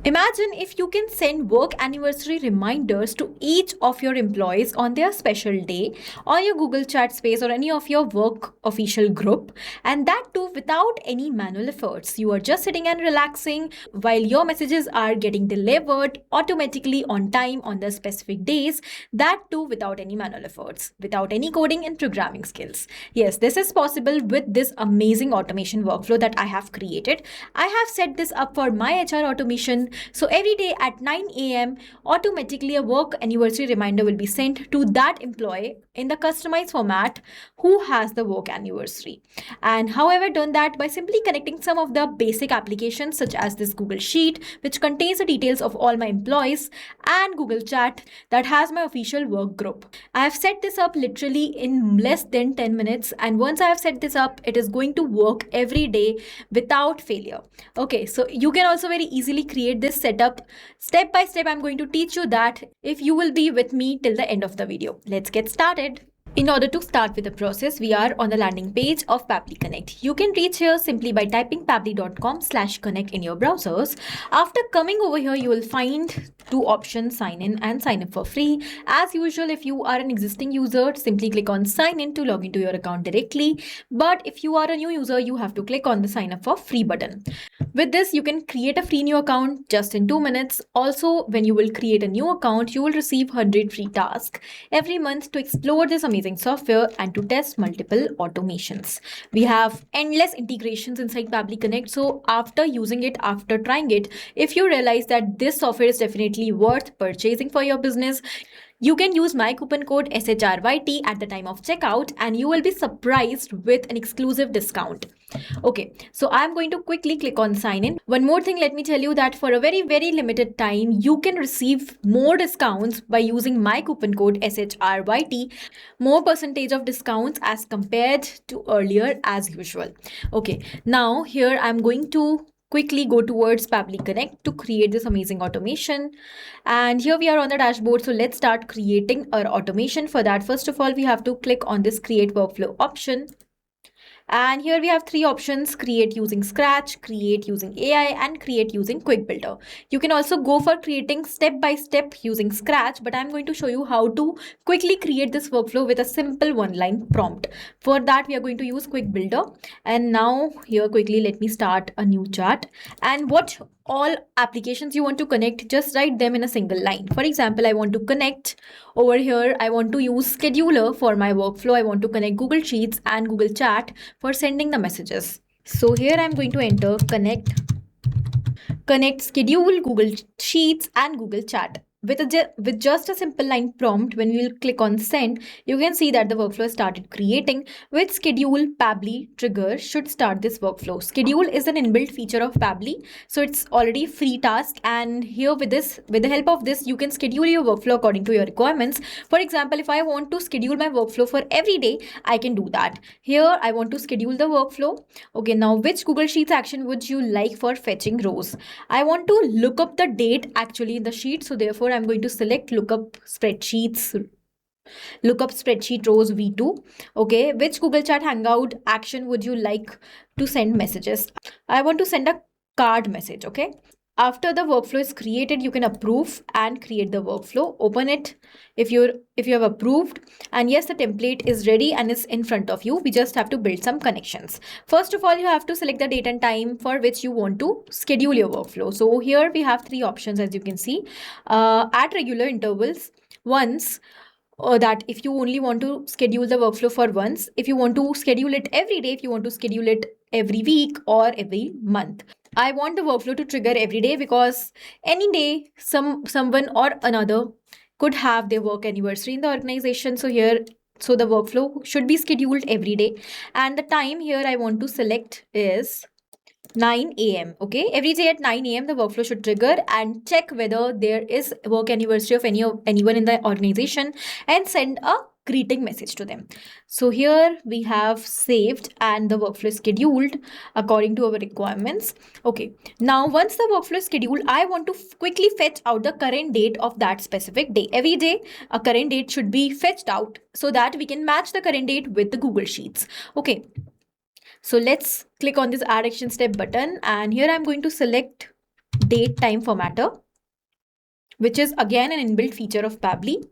Imagine if you can send work anniversary reminders to each of your employees on their special day on your Google Chat space or any of your work official group, and that too without any manual efforts. You are just sitting and relaxing while your messages are getting delivered automatically on time on the specific days, that too without any manual efforts, without any coding and programming skills. Yes, this is possible with this amazing automation workflow that I have created. I have set this up for my HR automation. So every day at 9 a.m., automatically a work anniversary reminder will be sent to that employee in the customized format who has the work anniversary. And how have I done that? By simply connecting some of the basic applications such as this Google Sheet, which contains the details of all my employees, and Google Chat that has my official work group. I have set this up literally in less than 10 minutes, and once I have set this up, it is going to work every day without failure. Okay, so you can also very easily create this setup step by step. I'm going to teach you that if you will be with me till the end of the video. Let's get started. In order to start with the process, we are on the landing page of Pabbly Connect. You can reach here simply by typing pabbly.com/connect in your browsers. After coming over here, you will find two options, sign in and sign up for free. As usual, if you are an existing user, simply click on sign in to log into your account directly. But if you are a new user, you have to click on the sign up for free button. With this, you can create a free new account just in 2 minutes. Also, when you will create a new account, you will receive 100 free tasks every month to explore this amazing software and to test multiple automations. We have endless integrations inside Pabbly Connect. So after using it, after trying it, if you realize that this software is definitely worth purchasing for your business, you can use my coupon code SHRYT at the time of checkout and you will be surprised with an exclusive discount. Okay, so I'm going to quickly click on sign in. One more thing, let me tell you that for a very limited time, you can receive more discounts by using my coupon code SHRYT, more percentage of discounts as compared to earlier as usual. Okay, now here I'm going to quickly go towards Pabbly Connect to create this amazing automation. And here we are on the dashboard. So let's start creating our automation. For that, first of all, we have to click on this create workflow option. And here we have three options: create using Scratch, create using AI, and create using Quick Builder. You can also go for creating step by step using Scratch, but I'm going to show you how to quickly create this workflow with a simple one-line prompt. For that, we are going to use Quick Builder. And now here quickly, let me start a new chart. And what all applications you want to connect, just write them in a single line. For example, I want to connect over here. I want to use Scheduler for my workflow. I want to connect Google Sheets and Google Chat for sending the messages. So here I'm going to enter connect schedule, Google Sheets and Google Chat. With just a simple line prompt, when we will click on send, you can see that the workflow started creating. With schedule, Pabbly trigger should start this workflow. Schedule is an inbuilt feature of Pabbly, so it's already free task. And here with the help of this, you can schedule your workflow according to your requirements. For example, if I want to schedule my workflow for every day, I can do that. Here I want to schedule the workflow. Okay, now which Google Sheets action would you like for fetching rows? I want to look up the date actually in the sheet, so therefore I'm going to select lookup spreadsheet rows V2. Okay, which Google Chat Hangout action would you like to send messages? I want to send a card message. Okay, after the workflow is created, you can approve and create the workflow. Open it if you have approved, and yes, the template is ready and is in front of you. We just have to build some connections. First of all, you have to select the date and time for which you want to schedule your workflow. So here we have three options, as you can see. At regular intervals, once, that if you only want to schedule the workflow for once, if you want to schedule it every day, if you want to schedule it every week or every month. I want the workflow to trigger every day because any day someone or another could have their work anniversary in the organization. So the workflow should be scheduled every day. And the time here I want to select is 9 a.m. Okay, every day at 9 a.m. the workflow should trigger and check whether there is work anniversary of anyone in the organization and send a greeting message to them. So here we have saved and the workflow is scheduled according to our requirements. Okay, now once the workflow is scheduled, I want to quickly fetch out the current date of that specific day. Every day a current date should be fetched out so that we can match the current date with the Google Sheets. Okay, so let's click on this add action step button, and here I'm going to select date time formatter, which is again an inbuilt feature of Pabbly.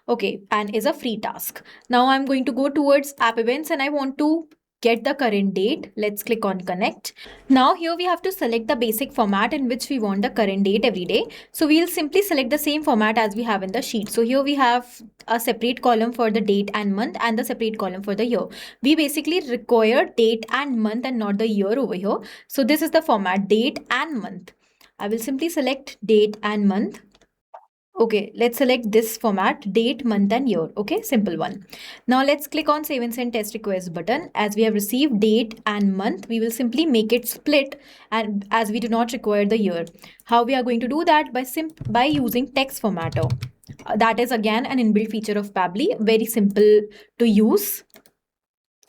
Okay, and is a free task. Now I'm going to go towards app events and I want to get the current date. Let's click on connect. Now here we have to select the basic format in which we want the current date every day. So we'll simply select the same format as we have in the sheet. So here we have a separate column for the date and month and the separate column for the year. We basically require date and month and not the year over here. So this is the format, date and month. I will simply select date and month. Okay, let's select this format, date, month and year. Okay, simple one. Now let's click on save and send test request button. As we have received date and month, we will simply make it split, and as we do not require the year. How we are going to do that? By using text formatter. That is again an inbuilt feature of Pabbly, very simple to use.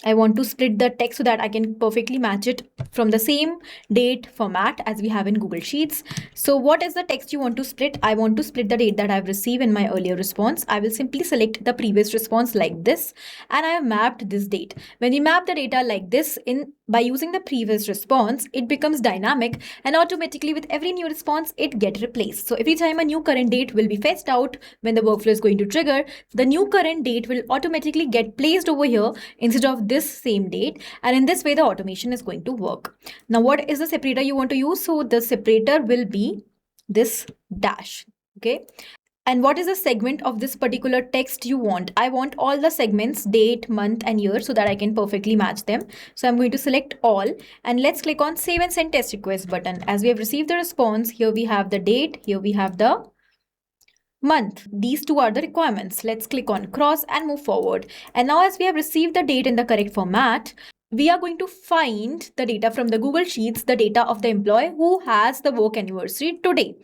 I want to split the text so that I can perfectly match it from the same date format as we have in Google Sheets. So what is the text you want to split? I want to split the date that I've received in my earlier response. I will simply select the previous response like this, and I have mapped this date. When you map the data like this by using the previous response, it becomes dynamic, and automatically with every new response, it gets replaced. So every time a new current date will be fetched out when the workflow is going to trigger, the new current date will automatically get placed over here instead of this same date, and in this way the automation is going to work. Now what is the separator you want to use? So the separator will be this dash. Okay, and what is the segment of this particular text you want? I want all the segments, date, month and year, so that I can perfectly match them. So I'm going to select all, and let's click on save and send test request button. As we have received the response, here we have the date, here we have the month. These two are the requirements. Let's click on cross and move forward. And now as we have received the date in the correct format, we are going to find the data from the Google Sheets, the data of the employee who has the work anniversary today.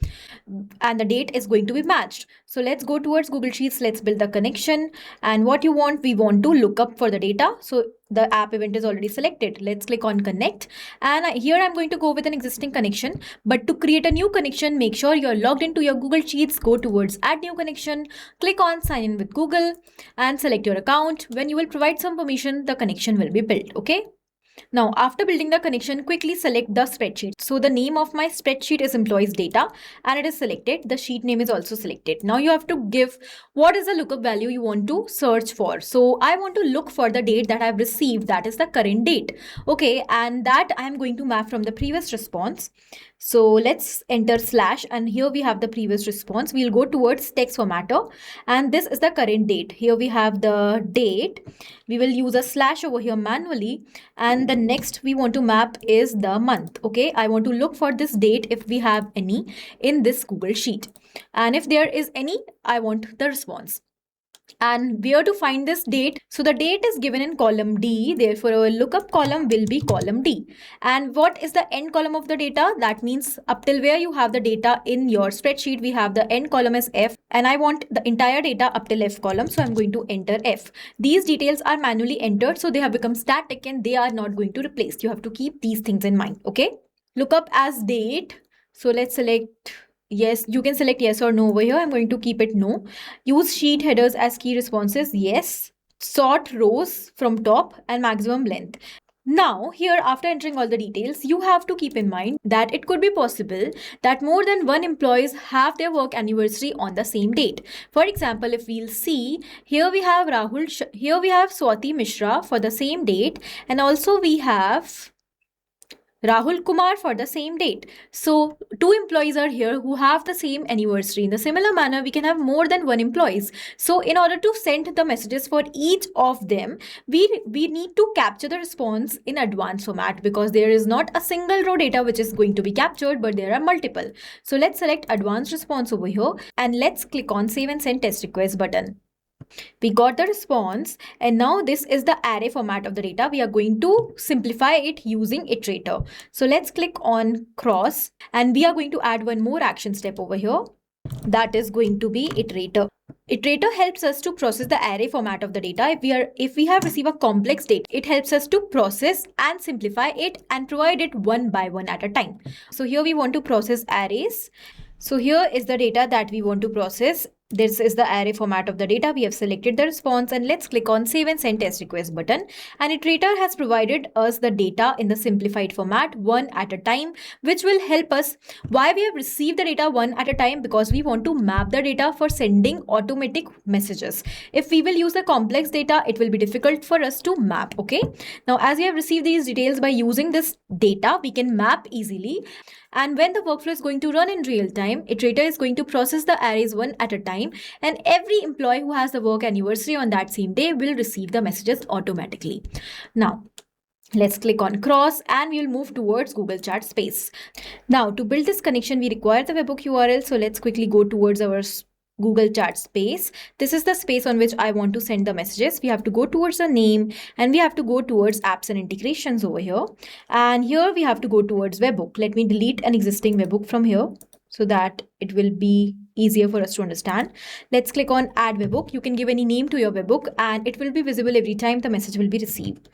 And the date is going to be matched. So let's go towards Google Sheets. Let's build the connection. And what you want, we want to look up for the data. So the app event is already selected. Let's click on connect. And here I'm going to go with an existing connection. But to create a new connection, make sure you're logged into your Google Sheets. Go towards add new connection. Click on sign in with Google and select your account. When you will provide some permission, the connection will be built. Okay. Now, after building the connection, quickly select the spreadsheet. So the name of my spreadsheet is employees data and it is selected. The sheet name is also selected. Now you have to give what is the lookup value you want to search for. So I want to look for the date that I've received. That is the current date. Okay. And that I'm going to map from the previous response. So let's enter slash, and here we have the previous response. We'll go towards text formatter, and this is the current date. Here we have the date. We will use a slash over here manually, and the next we want to map is the month. Okay, I want to look for this date if we have any in this Google Sheet, and if there is any, I want the response. And where to find this date? So the date is given in column D, therefore our lookup column will be column D. And what is the end column of the data? That means up till where you have the data in your spreadsheet, we have the end column as F, and I want the entire data up till F column, so I'm going to enter F. These details are manually entered, so they have become static and they are not going to replace. You have to keep these things in mind. Okay, lookup as date. So let's select yes. You can select yes or no over here. I'm going to keep it no. Use sheet headers as key responses. Yes. Sort rows from top and maximum length. Now, here after entering all the details, you have to keep in mind that it could be possible that more than one employees have their work anniversary on the same date. For example, if we'll see, here we have here we have Swati Mishra for the same date, and also we have Rahul Kumar for the same date. So two employees are here who have the same anniversary. In the similar manner, we can have more than one employees. So in order to send the messages for each of them, we need to capture the response in advanced format, because there is not a single row data which is going to be captured, but there are multiple. So let's select advanced response over here, and let's click on save and send test request button. We got the response, and now this is the array format of the data. We are going to simplify it using iterator. So let's click on cross, and we are going to add one more action step over here. That is going to be iterator. Iterator helps us to process the array format of the data. If we have received a complex data, it helps us to process and simplify it and provide it one by one at a time. So here we want to process arrays. So here is the data that we want to process. This is the array format of the data. We have selected the response and let's click on save and send test request button. And iterator has provided us the data in the simplified format one at a time, which will help us. Why we have received the data one at a time? Because we want to map the data for sending automatic messages. If we will use the complex data, it will be difficult for us to map. Okay. Now, as we have received these details by using this data, we can map easily. And when the workflow is going to run in real time, iterator is going to process the arrays one at a time, and every employee who has the work anniversary on that same day will receive the messages automatically. Now, let's click on cross and we'll move towards Google Chat Space. Now, to build this connection, we require the webhook URL. So let's quickly go towards our Google Chat Space. This is the space on which I want to send the messages. We have to go towards the name and we have to go towards apps and integrations over here. And here we have to go towards webhook. Let me delete an existing webhook from here so that it will be easier for us to understand. Let's click on add webhook. You can give any name to your webhook and it will be visible every time the message will be received.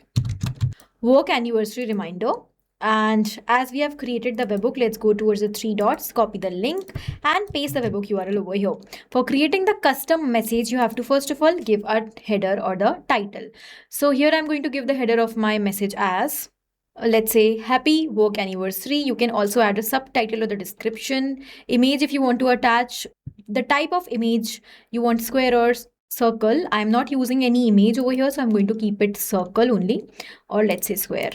Work anniversary reminder. And as we have created the webhook, let's go towards the three dots, copy the link and paste the webhook URL over here. For creating the custom message, you have to first of all give a header or the title. So here I'm going to give the header of my message as, let's say, happy work anniversary. You can also add a subtitle or the description. Image if you want to attach. The type of image you want, square or circle. I'm not using any image over here, so I'm going to keep it circle only, or let's say square.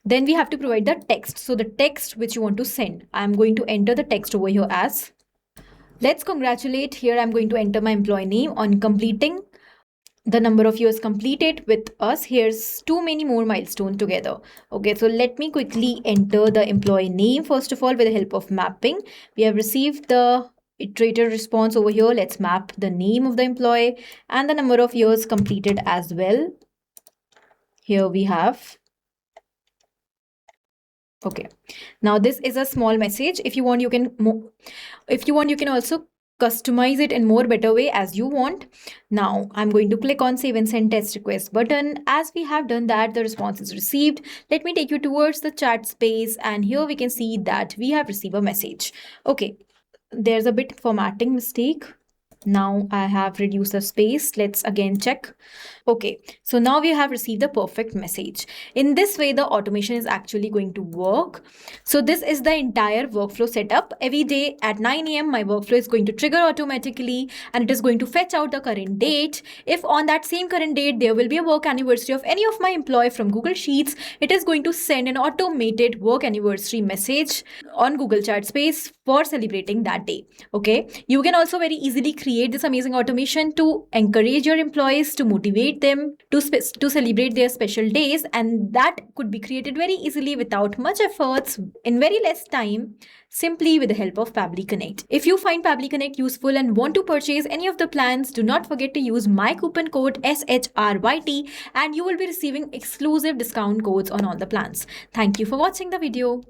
Then we have to provide the text. So the text which you want to send, I'm going to enter the text over here as, let's congratulate. Here I'm going to enter my employee name on completing the number of years completed with us. Here's too many more milestones together. Okay, so let me quickly enter the employee name first of all with the help of mapping. We have received the iterator response over here. Let's map the name of the employee and the number of years completed as well. Here we have. Okay, now this is a small message. If you want, you can also customize it in more better way as you want. Now I'm going to click on save and send test request button. As we have done that, the response is received. Let me take you towards the chat space and here we can see that we have received a message. Okay, there's a bit formatting mistake. Now I have reduced the space. Let's again check. Okay, so now we have received the perfect message. In this way, the automation is actually going to work. So this is the entire workflow setup. Every day at 9 a.m., my workflow is going to trigger automatically and it is going to fetch out the current date. If on that same current date, there will be a work anniversary of any of my employee from Google Sheets, it is going to send an automated work anniversary message on Google Chat Space for celebrating that day. Okay, you can also very easily create this amazing automation to encourage your employees, to motivate them to celebrate their special days, and that could be created very easily without much efforts in very less time, simply with the help of Pabbly Connect. If you find Pabbly Connect useful and want to purchase any of the plans, do not forget to use my coupon code SHRYT and you will be receiving exclusive discount codes on all the plans. Thank you for watching the video.